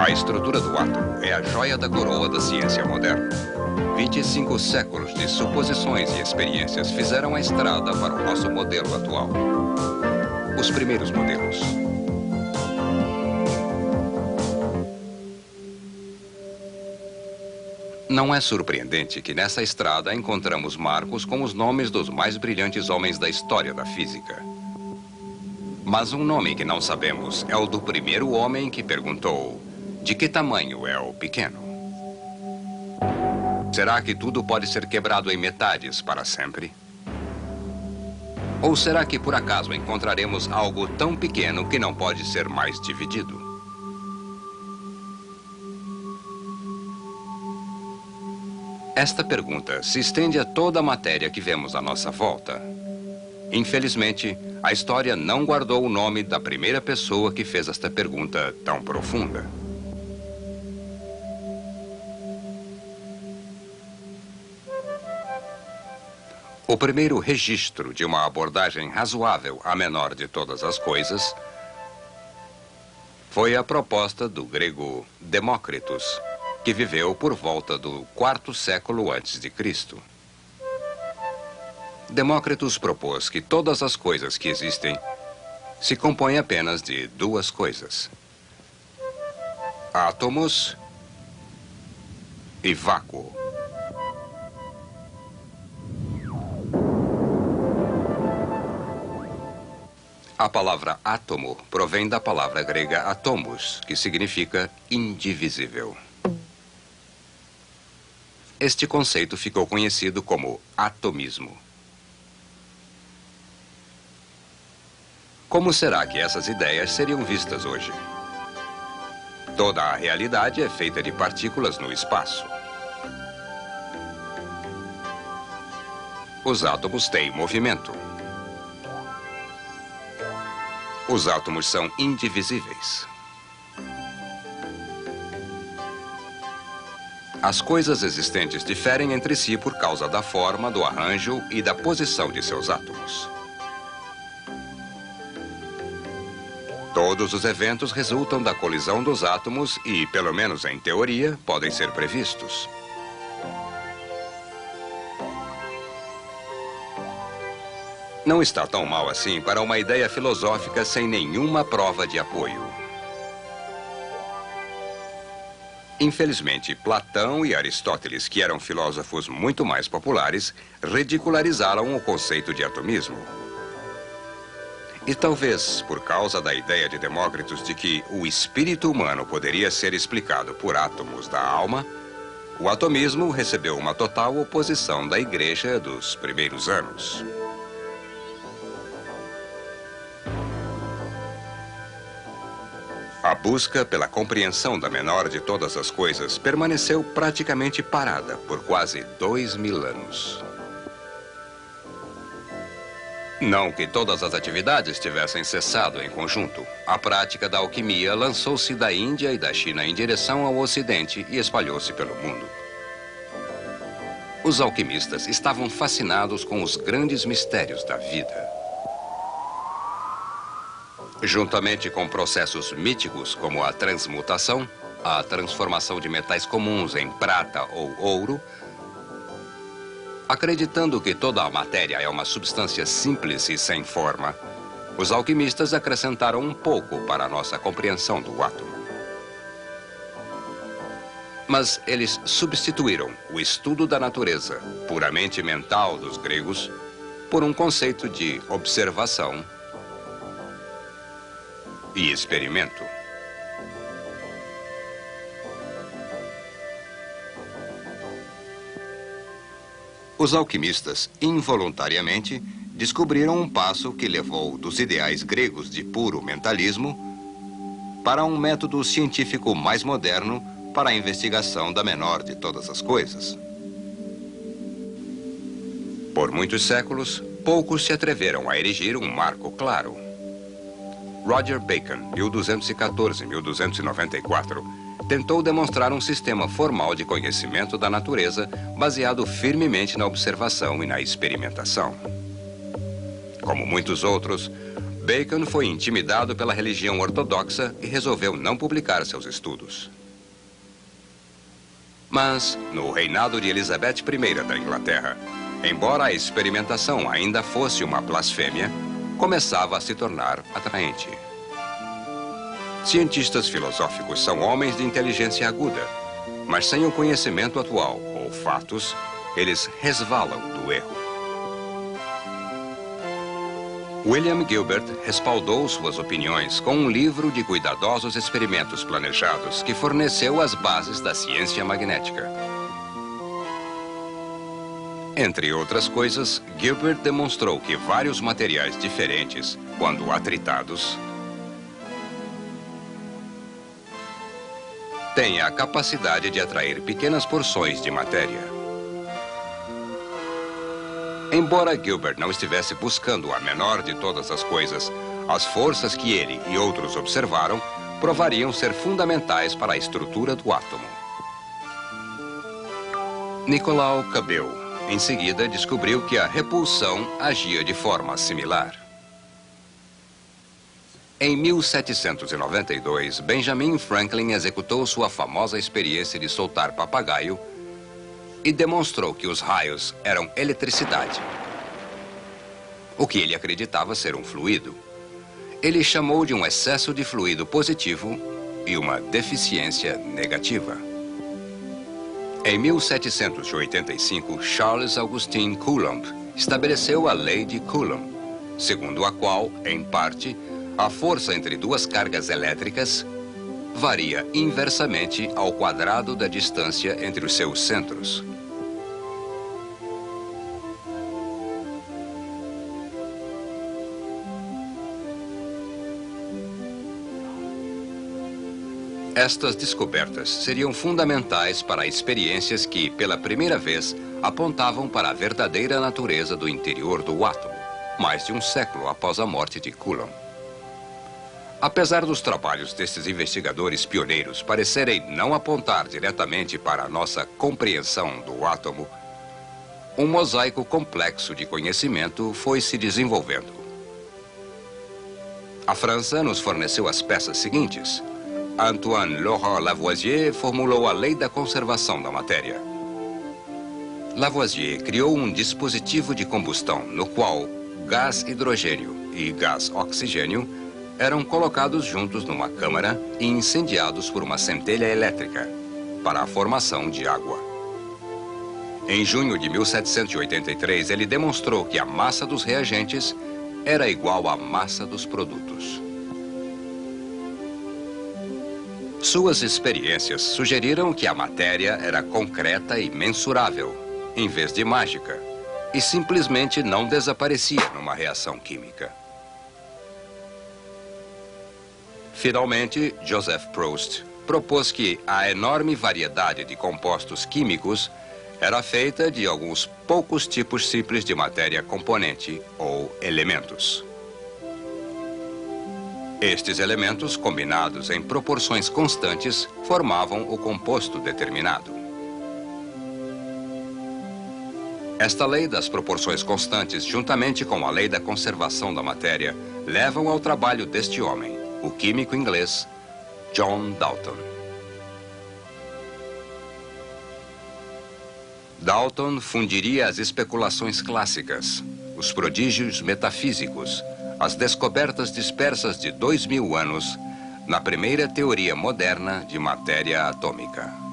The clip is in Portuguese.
A estrutura do átomo é a joia da coroa da ciência moderna. 25 séculos de suposições e experiências fizeram a estrada para o nosso modelo atual. Os primeiros modelos. Não é surpreendente que nessa estrada encontramos marcos com os nomes dos mais brilhantes homens da história da física. Mas um nome que não sabemos é o do primeiro homem que perguntou: de que tamanho é o pequeno? Será que tudo pode ser quebrado em metades para sempre? Ou será que por acaso encontraremos algo tão pequeno que não pode ser mais dividido? Esta pergunta se estende a toda a matéria que vemos à nossa volta. Infelizmente, a história não guardou o nome da primeira pessoa que fez esta pergunta tão profunda. O primeiro registro de uma abordagem razoável à menor de todas as coisas foi a proposta do grego Demócritus, que viveu por volta do quarto século antes de Cristo. Demócritus propôs que todas as coisas que existem se compõem apenas de duas coisas: átomos e vácuo. A palavra átomo provém da palavra grega atomos, que significa indivisível. Este conceito ficou conhecido como atomismo. Como será que essas ideias seriam vistas hoje? Toda a realidade é feita de partículas no espaço. Os átomos têm movimento. Os átomos são indivisíveis. As coisas existentes diferem entre si por causa da forma, do arranjo e da posição de seus átomos. Todos os eventos resultam da colisão dos átomos e, pelo menos em teoria, podem ser previstos. Não está tão mal assim para uma ideia filosófica sem nenhuma prova de apoio. Infelizmente, Platão e Aristóteles, que eram filósofos muito mais populares, ridicularizaram o conceito de atomismo. E talvez, por causa da ideia de Demócritus de que o espírito humano poderia ser explicado por átomos da alma, o atomismo recebeu uma total oposição da Igreja dos primeiros anos. A busca pela compreensão da menor de todas as coisas permaneceu praticamente parada por quase 2000 anos. Não que todas as atividades tivessem cessado em conjunto. A prática da alquimia lançou-se da Índia e da China em direção ao Ocidente e espalhou-se pelo mundo. Os alquimistas estavam fascinados com os grandes mistérios da vida. Juntamente com processos míticos como a transmutação, a transformação de metais comuns em prata ou ouro, acreditando que toda a matéria é uma substância simples e sem forma, os alquimistas acrescentaram um pouco para a nossa compreensão do átomo. Mas eles substituíram o estudo da natureza, puramente mental dos gregos, por um conceito de observação e experimento. Os alquimistas, involuntariamente, descobriram um passo que levou dos ideais gregos de puro mentalismo para um método científico mais moderno para a investigação da menor de todas as coisas. Por muitos séculos, poucos se atreveram a erigir um marco claro. Roger Bacon, 1214-1294, tentou demonstrar um sistema formal de conhecimento da natureza baseado firmemente na observação e na experimentação. Como muitos outros, Bacon foi intimidado pela religião ortodoxa e resolveu não publicar seus estudos. Mas, no reinado de Elizabeth I da Inglaterra, embora a experimentação ainda fosse uma blasfêmia, começava a se tornar atraente. Cientistas filosóficos são homens de inteligência aguda, mas sem o conhecimento atual ou fatos, eles resvalam do erro. William Gilbert respaldou suas opiniões com um livro de cuidadosos experimentos planejados que forneceu as bases da ciência magnética. Entre outras coisas, Gilbert demonstrou que vários materiais diferentes, quando atritados, têm a capacidade de atrair pequenas porções de matéria. Embora Gilbert não estivesse buscando a menor de todas as coisas, as forças que ele e outros observaram provariam ser fundamentais para a estrutura do átomo. Nicolau Cabel, em seguida, descobriu que a repulsão agia de forma similar. Em 1792, Benjamin Franklin executou sua famosa experiência de soltar papagaio e demonstrou que os raios eram eletricidade, o que ele acreditava ser um fluido. Ele chamou de um excesso de fluido positivo e uma deficiência negativa. Em 1785, Charles Augustin Coulomb estabeleceu a lei de Coulomb, segundo a qual, em parte, a força entre duas cargas elétricas varia inversamente ao quadrado da distância entre os seus centros. Estas descobertas seriam fundamentais para experiências que, pela primeira vez, apontavam para a verdadeira natureza do interior do átomo, mais de um século após a morte de Coulomb. Apesar dos trabalhos destes investigadores pioneiros parecerem não apontar diretamente para a nossa compreensão do átomo, um mosaico complexo de conhecimento foi se desenvolvendo. A França nos forneceu as peças seguintes. Antoine Laurent Lavoisier formulou a lei da conservação da matéria. Lavoisier criou um dispositivo de combustão no qual gás hidrogênio e gás oxigênio eram colocados juntos numa câmara e incendiados por uma centelha elétrica para a formação de água. Em junho de 1783, ele demonstrou que a massa dos reagentes era igual à massa dos produtos. Suas experiências sugeriram que a matéria era concreta e mensurável, em vez de mágica, e simplesmente não desaparecia numa reação química. Finalmente, Joseph Proust propôs que a enorme variedade de compostos químicos era feita de alguns poucos tipos simples de matéria componente ou elementos. Estes elementos, combinados em proporções constantes, formavam o composto determinado. Esta lei das proporções constantes, juntamente com a lei da conservação da matéria, levam ao trabalho deste homem, o químico inglês John Dalton. Dalton fundiria as especulações clássicas, os prodígios metafísicos, as descobertas dispersas de 2000 anos na primeira teoria moderna de matéria atômica.